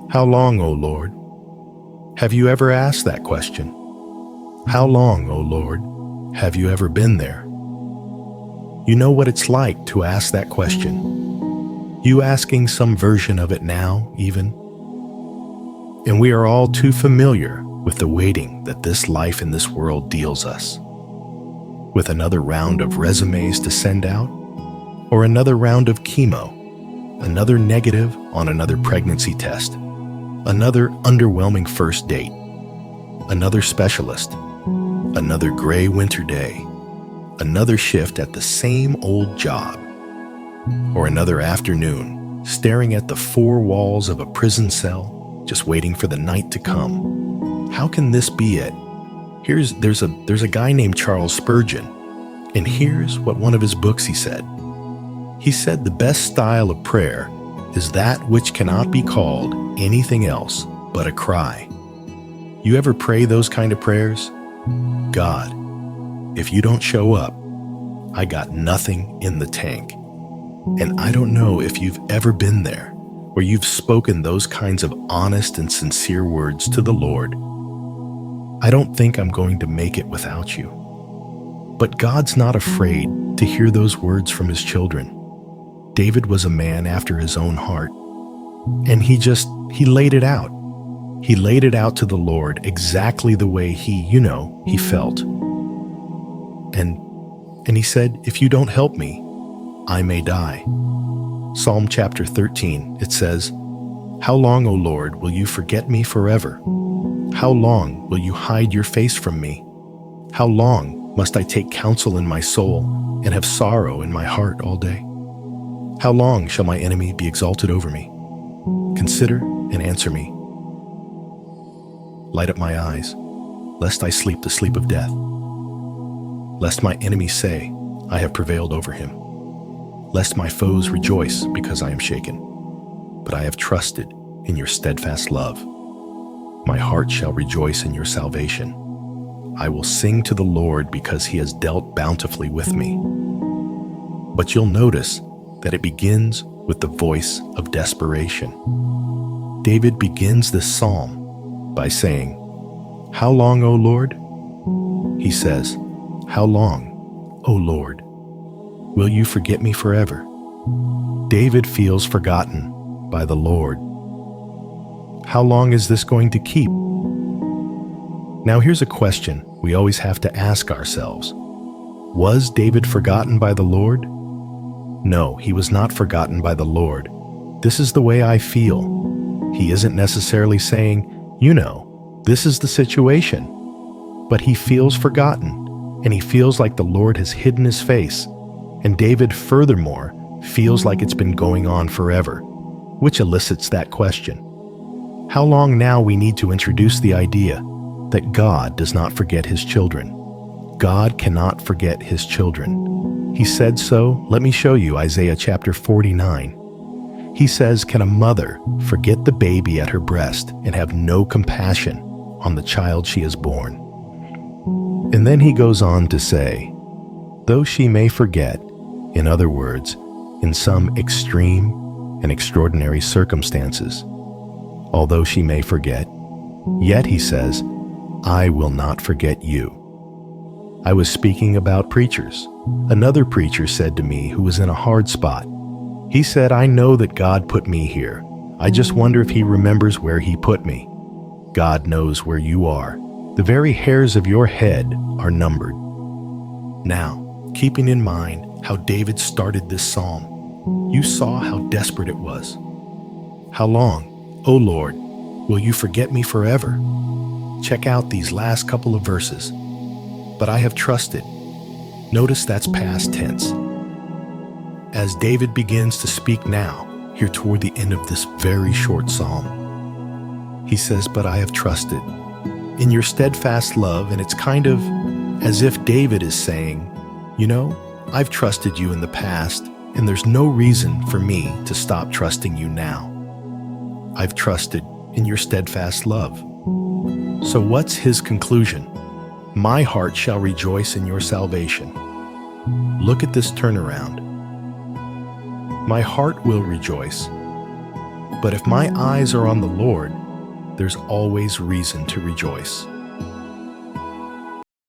How long, O Lord? Have you ever asked that question? How long, O Lord, have you ever been there? You know what it's like to ask that question. You asking some version of it now, even. And we are all too familiar with the waiting that this life in this world deals us. With another round of resumes to send out, or another round of chemo, another negative on another pregnancy test, another underwhelming first date, another specialist, another gray winter day, another shift at the same old job, or another afternoon staring at the four walls of a prison cell, just waiting for the night to come. How can this be it? There's a guy named Charles Spurgeon, and here's what one of his books he said. He said the best style of prayer is that which cannot be called anything else but a cry. You ever pray those kind of prayers? God, if you don't show up, I got nothing in the tank. And I don't know if you've ever been there, where you've spoken those kinds of honest and sincere words to the Lord. I don't think I'm going to make it without you. But God's not afraid to hear those words from his children. David was a man after his own heart, and he laid it out. He laid it out to the Lord exactly the way he felt. And he said, if you don't help me, I may die. Psalm chapter 13, it says, how long, O Lord, will you forget me forever? How long will you hide your face from me? How long must I take counsel in my soul and have sorrow in my heart all day? How long shall my enemy be exalted over me? Consider and answer me. Light up my eyes, lest I sleep the sleep of death. Lest my enemies say, I have prevailed over him. Lest my foes rejoice because I am shaken. But I have trusted in your steadfast love. My heart shall rejoice in your salvation. I will sing to the Lord because he has dealt bountifully with me. But you'll notice that it begins with the voice of desperation. David begins this psalm by saying, how long, O Lord? He says, how long, O Lord? Will you forget me forever? David feels forgotten by the Lord. How long is this going to keep? Now here's a question we always have to ask ourselves. Was David forgotten by the Lord? No, he was not forgotten by the Lord. This is the way I feel. He isn't necessarily saying, this is the situation. But he feels forgotten, and he feels like the Lord has hidden his face. And David, furthermore, feels like it's been going on forever, which elicits that question. How long now we need to introduce the idea that God does not forget his children. God cannot forget his children. He said so. Let me show you Isaiah chapter 49. He says, can a mother forget the baby at her breast and have no compassion on the child she has born? And then he goes on to say, though she may forget, in other words, in some extreme and extraordinary circumstances, although she may forget, yet he says, I will not forget you. I was speaking about preachers. Another preacher said to me who was in a hard spot, he said, I know that God put me here. I just wonder if he remembers where he put me. God knows where you are. The very hairs of your head are numbered. Now, keeping in mind how David started this psalm, you saw how desperate it was. How long, O Lord, will you forget me forever? Check out these last couple of verses. But I have trusted. Notice that's past tense. As David begins to speak now, here toward the end of this very short psalm, he says, but I have trusted in your steadfast love, and it's kind of as if David is saying, I've trusted you in the past, and there's no reason for me to stop trusting you now. I've trusted in your steadfast love. So what's his conclusion? My heart shall rejoice in your salvation. Look at this turnaround. My heart will rejoice. But if my eyes are on the Lord, there's always reason to rejoice.